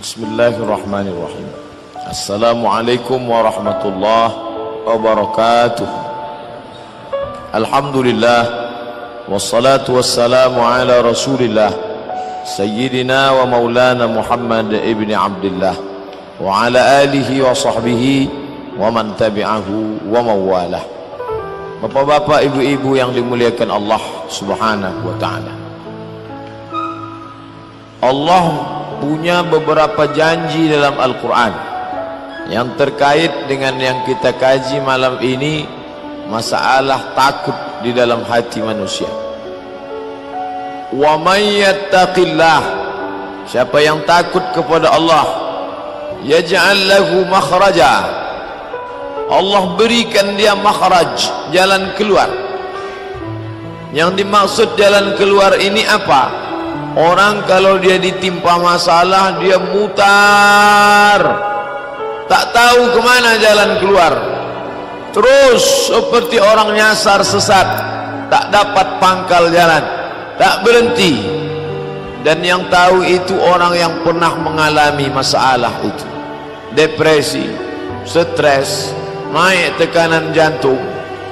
Bismillahirrahmanirrahim. Assalamualaikum warahmatullahi wabarakatuh. Alhamdulillah, wassalatu wassalamu ala rasulillah Sayyidina wa maulana Muhammad ibn Abdullah wa ala alihi wa sahbihi wa man tabi'ahu wa mawalah. Bapak-bapak, ibu-ibu yang dimuliakan Allah subhanahu wa ta'ala, Allah punya beberapa janji dalam Al-Quran yang terkait dengan yang kita kaji malam ini, masalah takut di dalam hati manusia. Wa may yattaqillah, siapa yang takut kepada Allah, yaj'al lahu makhraja, Allah berikan dia makhraj, jalan keluar. Yang dimaksud jalan keluar ini apa? Orang kalau dia ditimpa masalah, dia mutar, tak tahu kemana jalan keluar, terus seperti orang nyasar sesat, tak dapat pangkal jalan, tak berhenti. Dan yang tahu itu orang yang pernah mengalami masalah itu, depresi, stres, naik tekanan jantung,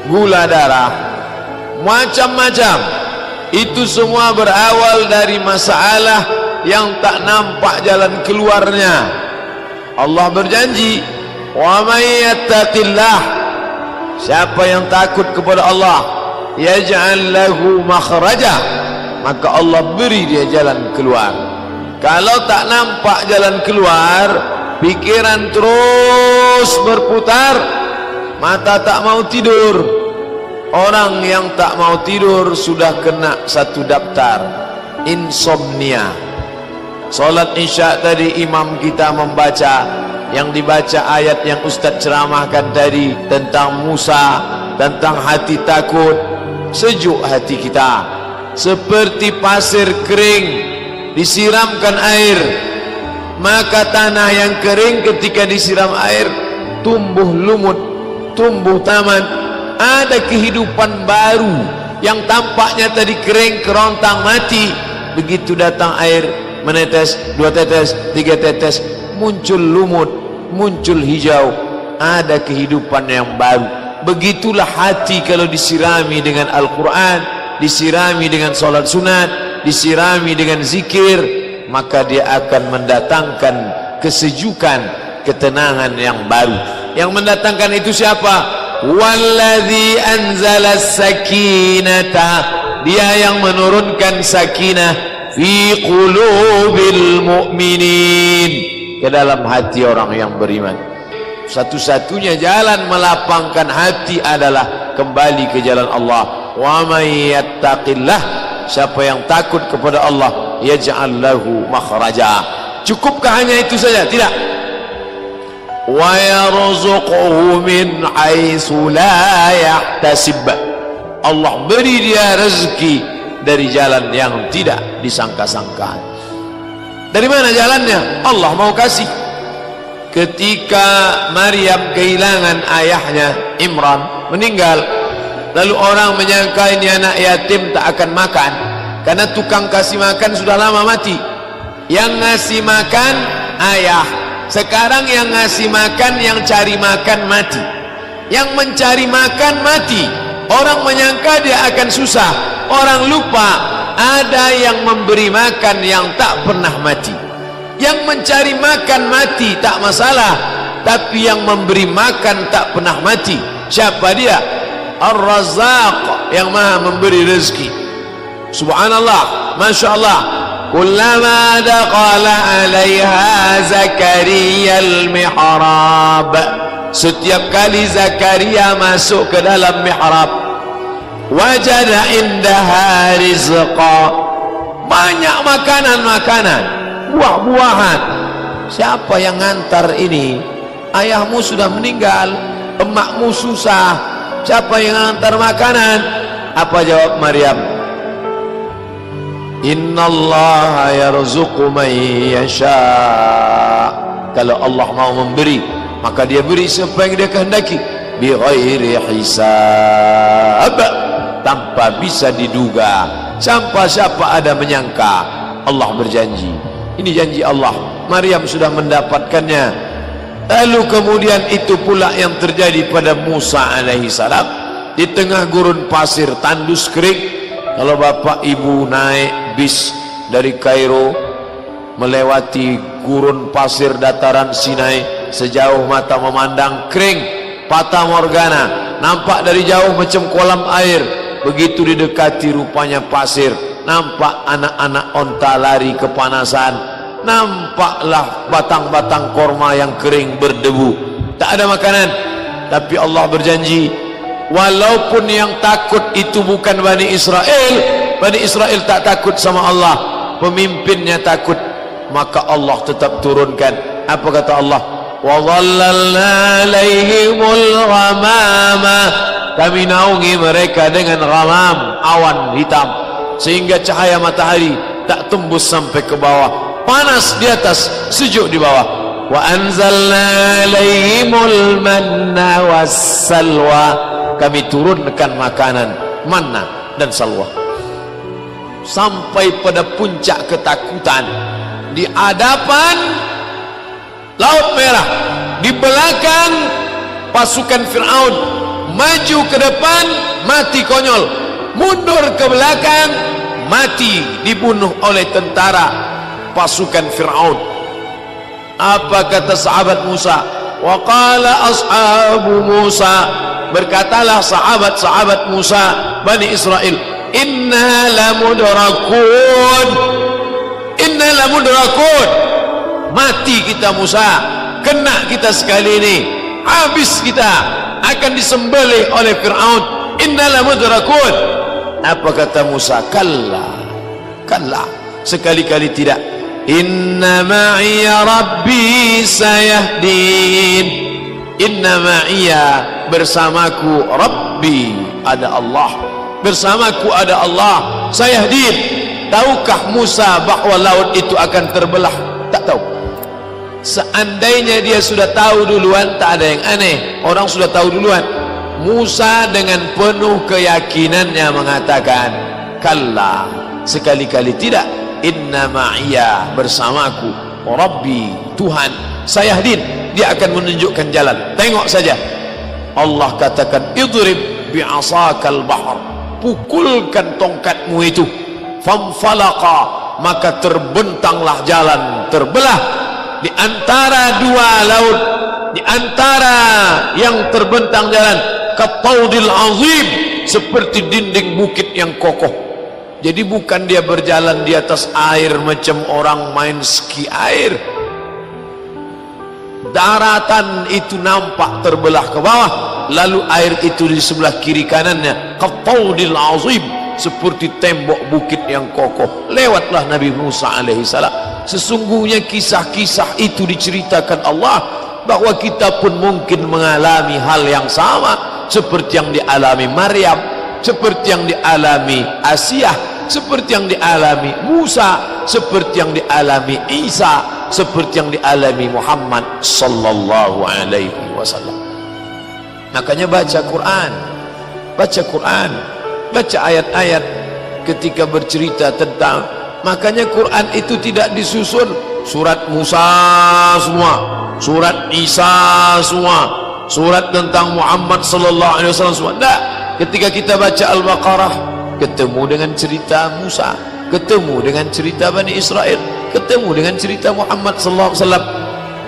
gula darah, macam-macam. Itu semua berawal dari masalah yang tak nampak jalan keluarnya. Allah berjanji, wa may yattaqillah, siapa yang takut kepada Allah, yaj'al lahu makhraja, maka Allah beri dia jalan keluar. Kalau tak nampak jalan keluar, pikiran terus berputar, mata tak mau tidur. Orang yang tak mau tidur sudah kena satu daftar, insomnia. Salat isya tadi imam kita membaca, yang dibaca ayat yang Ustaz ceramahkan tadi tentang Musa, tentang hati takut. Sejuk hati kita, seperti pasir kering disiramkan air, maka tanah yang kering ketika disiram air tumbuh lumut, tumbuh taman, ada kehidupan baru. Yang tampaknya tadi kering, kerontang, mati, begitu datang air, menetes, 2 tetes, 3 tetes, muncul lumut, muncul hijau, ada kehidupan yang baru. Begitulah hati kalau disirami dengan Al-Quran, disirami dengan salat sunat, disirami dengan zikir, maka dia akan mendatangkan kesejukan, ketenangan yang baru. Yang mendatangkan itu siapa? Walladzi anzala sakinata, dia yang menurunkan sakinah fi qulubil mu'minin, ke dalam hati orang yang beriman. Satu-satunya jalan melapangkan hati adalah kembali ke jalan Allah. Wa may yattaqillah, siapa yang takut kepada Allah, yaj'al lahu makhraja. Cukupkah hanya itu saja? Tidak. Wa yarzuquhu min haitsu la yahtasib, Allah beri dia rezeki dari jalan yang tidak disangka-sangka. Dari mana jalannya? Allah mau kasih. Ketika Maryam kehilangan ayahnya Imran, meninggal, lalu orang menyangka ini anak yatim tak akan makan, karena tukang kasih makan sudah lama mati. Yang ngasih makan ayah, sekarang yang ngasih makan, yang cari makan mati. Yang mencari makan mati. Orang menyangka dia akan susah, orang lupa ada yang memberi makan yang tak pernah mati. Yang mencari makan mati tak masalah, tapi yang memberi makan tak pernah mati, siapa dia? Ar-Razzaq, yang maha memberi rezeki. Subhanallah, Masya Allah. Kullama daqala alaiha Zakaria al-mihrab, setiap kali Zakaria masuk ke dalam mihrab, wajada indaha rizqa, banyak makanan-makanan, buah-buahan. Siapa yang ngantar ini? Ayahmu sudah meninggal, emakmu susah, siapa yang ngantar makanan? Apa jawab Maryam? Innallaha yarzuqu man yasha, kalau Allah mau memberi, maka dia beri siapa yang dia kehendaki, bi ghairi hisab, tanpa bisa diduga. Siapa ada menyangka. Allah berjanji, ini janji Allah, Maryam sudah mendapatkannya. Lalu kemudian itu pula yang terjadi pada Musa alaihi salam di tengah gurun pasir tandus kering. Kalau bapak ibu naik bis dari Kairo melewati gurun pasir dataran Sinai, sejauh mata memandang kering, fata morgana, nampak dari jauh macam kolam air. Begitu didekati rupanya pasir, nampak anak-anak onta lari kepanasan, nampaklah batang-batang korma yang kering berdebu. Tak ada makanan, tapi Allah berjanji, walaupun yang takut itu bukan Bani Israel tak takut sama Allah, pemimpinnya takut, maka Allah tetap turunkan. Apa kata Allah? Wa dhallalna alaihimul ghamama, kami naungi mereka dengan ghamam, awan hitam, sehingga cahaya matahari tak tembus sampai ke bawah. Panas di atas, sejuk di bawah. Wa anzalna alaihimul manna wassalwa, kami turunkan makanan manna dan salwa. Sampai pada puncak ketakutan di hadapan Laut Merah, di belakang pasukan Fir'aun, maju ke depan mati konyol, mundur ke belakang mati dibunuh oleh tentara pasukan Fir'aun. Apa kata sahabat Musa? Wa qala ashabu Musa, berkatalah sahabat-sahabat Musa Bani Israel, inna lamudrakun, inna lamudrakun, mati kita Musa, kena kita sekali ini, habis kita, akan disembelih oleh Fir'aun. Inna lamudrakun. Apa kata Musa? Kalla, kalla, sekali-kali tidak. Inna ma'iya rabbi sayahdin, inna ma'iya, bersamaku, rabbi, ada Allah, bersamaku ada Allah, sayahdin. Tahukah Musa bahawa laut itu akan terbelah? Tak tahu. Seandainya dia sudah tahu duluan, tak ada yang aneh, orang sudah tahu duluan. Musa dengan penuh keyakinannya mengatakan, kalla, sekali-kali tidak. Inna ma'iya, bersamaku, Rabbi, Tuhan, sayahdin, dia akan menunjukkan jalan. Tengok saja. Allah katakan, idrib bi'asakal bahr, pukulkan tongkatmu itu. Famfalaqa, maka terbentanglah jalan, terbelah di antara dua laut, di antara yang terbentang jalan, kataudil azim, seperti dinding bukit yang kokoh. Jadi bukan dia berjalan di atas air macam orang main ski air. Daratan itu nampak terbelah ke bawah, lalu air itu di sebelah kiri kanannya, kataudil azim, seperti tembok bukit yang kokoh. Lewatlah Nabi Musa alaihi salam. Sesungguhnya kisah-kisah itu diceritakan Allah, bahwa kita pun mungkin mengalami hal yang sama, seperti yang dialami Maryam, seperti yang dialami Asiyah, seperti yang dialami Musa, seperti yang dialami Isa, seperti yang dialami Muhammad sallallahu alaihi wasallam. Makanya baca Quran, baca Quran, baca ayat-ayat ketika bercerita tentang. Makanya Quran itu tidak disusun surat Musa semua, surat Isa semua, surat tentang Muhammad sallallahu alaihi wasallam semua. Tak. Ketika kita baca Al-Baqarah, ketemu dengan cerita Musa, ketemu dengan cerita Bani Israel, ketemu dengan cerita Muhammad sallallahu alaihi wasallam.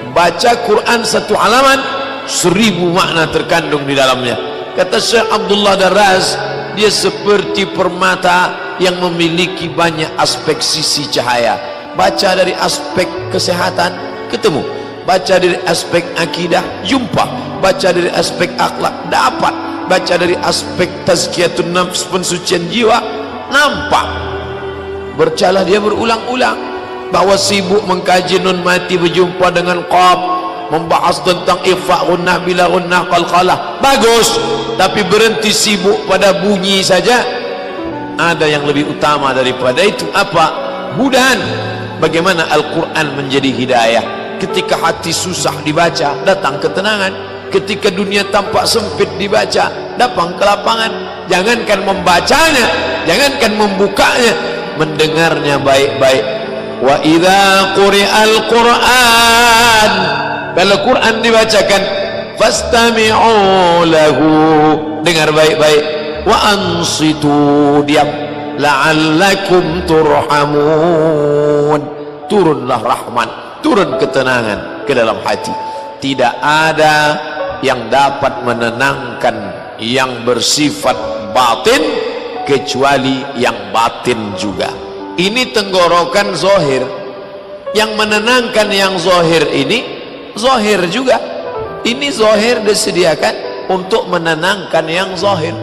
Baca Quran satu halaman, 1000 makna terkandung di dalamnya. Kata Syekh Abdullah Darraz, dia seperti permata yang memiliki banyak aspek sisi cahaya. Baca dari aspek kesehatan, ketemu. Baca dari aspek akidah, jumpa. Baca dari aspek akhlak, dapat. Baca dari aspek tazkiyatun nafs, pensucian jiwa, nampak. Bercalah dia berulang-ulang, bahwa sibuk mengkaji nun mati berjumpa dengan qaf, membahas tentang ikhfa gunnah bila gunnah qalqalah, bagus. Tapi berhenti sibuk pada bunyi saja. Ada yang lebih utama daripada itu. Apa? Mudahan. Bagaimana Al-Quran menjadi hidayah. Ketika hati susah dibaca, datang ketenangan. Ketika dunia tampak sempit dibaca, datang kelapangan. Jangankan membacanya, jangankan membukanya, mendengarnya baik-baik. wa idza quri'al Qur'an, kalau Quran dibacakan, fastami'u lahu, dengar baik-baik, wa ansitu, diam, la'allakum turhamun, turunlah rahmat, turun ketenangan ke dalam hati. Tidak ada yang dapat menenangkan yang bersifat batin kecuali yang batin juga. Ini tenggorokan zahir, yang menenangkan yang zahir ini zahir juga. Ini zahir disediakan untuk menenangkan yang zahir.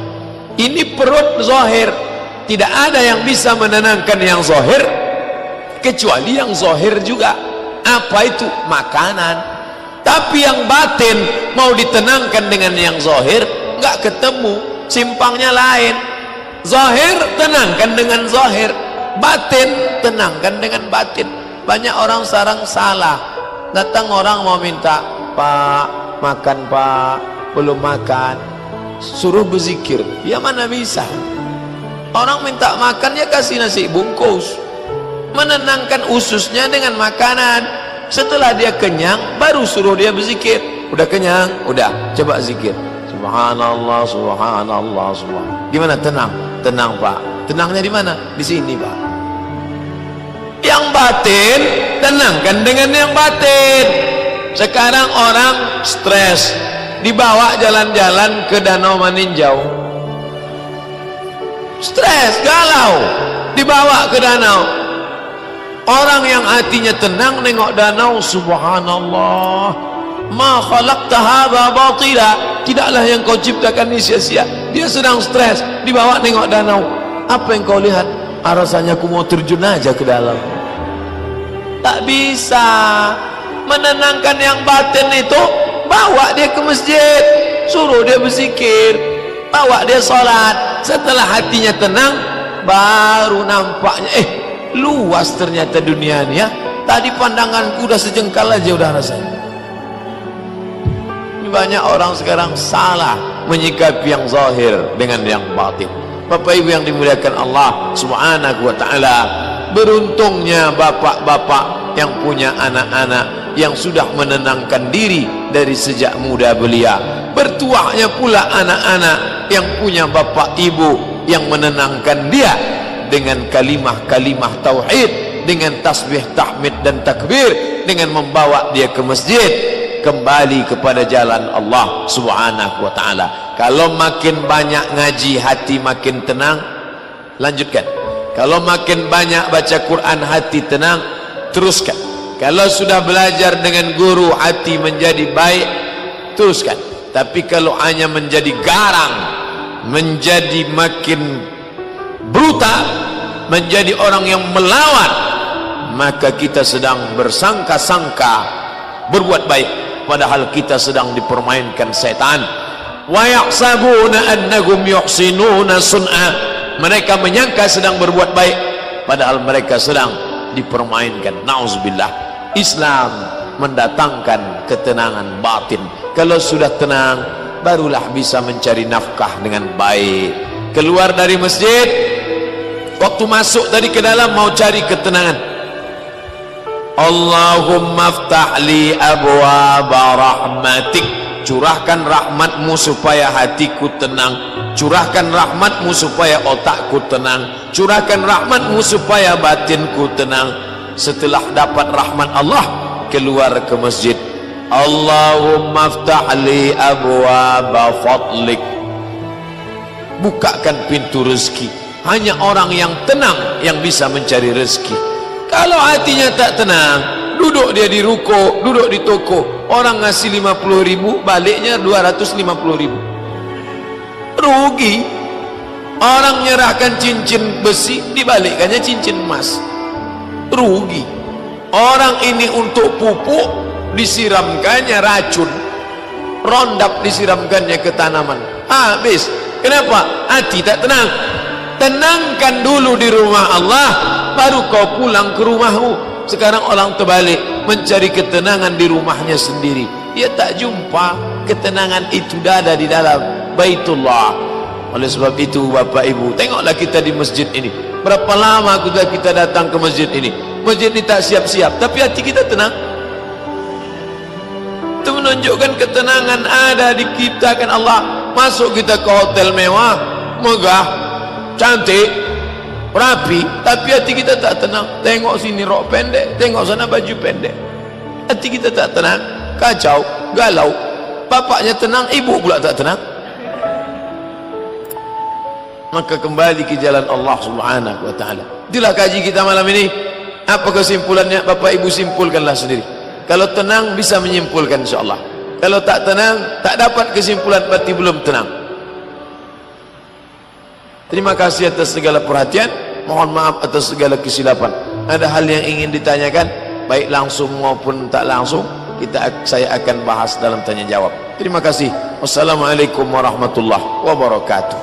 Ini perut zahir, tidak ada yang bisa menenangkan yang zahir kecuali yang zahir juga. Apa itu? Makanan. Tapi yang batin mau ditenangkan dengan yang zahir, enggak ketemu, simpangnya lain. Zahir tenangkan dengan zahir, batin tenangkan dengan batin. Banyak orang sekarang salah. Datang orang mau minta, "Pak, makan Pak." Belum makan, suruh berzikir. Ya mana bisa. Orang minta makan, ya kasih nasi bungkus, menenangkan ususnya dengan makanan. Setelah dia kenyang, baru suruh dia berzikir. Udah kenyang, udah, coba zikir. Subhanallah, subhanallah, subhanallah. Gimana? Tenang, tenang Pak. Tenangnya di mana? Di sini Pak. Yang batin, tenangkan dengan yang batin. Sekarang orang stres, dibawa jalan-jalan ke Danau Maninjau. Stres, galau, dibawa ke danau. Orang yang hatinya tenang nengok danau, subhanallah, ma khalaqta hadza batila, tidaklah yang kau ciptakan ini sia-sia. Dia sedang stres, dibawa nengok danau. Apa yang kau lihat? Rasanya aku mau terjun aja ke dalam. Tak bisa. Menenangkan yang batin itu, bawa dia ke masjid, suruh dia berzikir, bawa dia sholat. Setelah hatinya tenang, baru nampaknya luas ternyata dunia ini ya. Tadi pandanganku udah sejengkal aja udah rasanya. Banyak orang sekarang salah menyikapi yang zahir dengan yang batin. Bapak Ibu yang dimuliakan Allah Subhanahu wa taala, beruntungnya bapak-bapak yang punya anak-anak yang sudah menenangkan diri dari sejak muda belia. Bertuahnya pula anak-anak yang punya bapak ibu yang menenangkan dia dengan kalimah-kalimah tauhid, dengan tasbih, tahmid dan takbir, dengan membawa dia ke masjid, kembali kepada jalan Allah Subhanahu wa taala. Kalau makin banyak ngaji, hati makin tenang, lanjutkan. Kalau makin banyak baca Quran, hati tenang, teruskan. Kalau sudah belajar dengan guru, hati menjadi baik, teruskan. Tapi kalau hanya menjadi garang, menjadi makin brutal, menjadi orang yang melawan, maka kita sedang bersangka-sangka berbuat baik, padahal kita sedang dipermainkan setan. Wa yahsabuna annahum yuhsinuna sun'a, mereka menyangka sedang berbuat baik, padahal mereka sedang dipermainkan. Nauzubillah. Islam mendatangkan ketenangan batin. Kalau sudah tenang, barulah bisa mencari nafkah dengan baik. Keluar dari masjid, waktu masuk tadi ke dalam mau cari ketenangan, Allahumma aftah li abwaaba rahmatik, curahkan rahmatmu supaya hatiku tenang, curahkan rahmatmu supaya otakku tenang, curahkan rahmatmu supaya batinku tenang. Setelah dapat rahmat Allah, keluar ke masjid, Allahumma aftah li abwaaba fadlik, bukakan pintu rezeki. Hanya orang yang tenang yang bisa mencari rezeki. Kalau hatinya tak tenang, duduk dia di ruko, duduk di toko, orang ngasih 50.000, baliknya 250.000, rugi. Orang menyerahkan cincin besi, dibalikkannya cincin emas, rugi. Orang ini untuk pupuk, disiramkannya racun, rondap disiramkannya ke tanaman, habis. Kenapa? Hati tak tenang. Tenangkan dulu di rumah Allah, baru kau pulang ke rumahmu. Sekarang orang terbalik, mencari ketenangan di rumahnya sendiri. Dia tak jumpa ketenangan itu ada di dalam Baitullah. Oleh sebab itu Bapak Ibu, tengoklah kita di masjid ini. Berapa lama kita datang ke masjid ini? masjid ini tak siap-siap, tapi hati kita tenang. Itu menunjukkan ketenangan ada diciptakan Allah. Masuk kita ke hotel mewah, megah, cantik, rapi, tapi hati kita tak tenang. Tengok sini rok pendek, tengok sana baju pendek, hati kita tak tenang, kacau, galau. Bapaknya tenang, ibu pula tak tenang. Maka kembali ke jalan Allah Subhanahu wa ta'ala. Itulah kaji kita malam ini. Apa kesimpulannya? Bapak ibu simpulkanlah sendiri. Kalau tenang bisa menyimpulkan insyaAllah. Kalau tak tenang, tak dapat kesimpulan, berarti belum tenang. Terima kasih atas segala perhatian. Mohon maaf atas segala kesilapan. Ada hal yang ingin ditanyakan, baik langsung maupun tak langsung, saya akan bahas dalam tanya jawab. Terima kasih. Wassalamualaikum warahmatullahi wabarakatuh.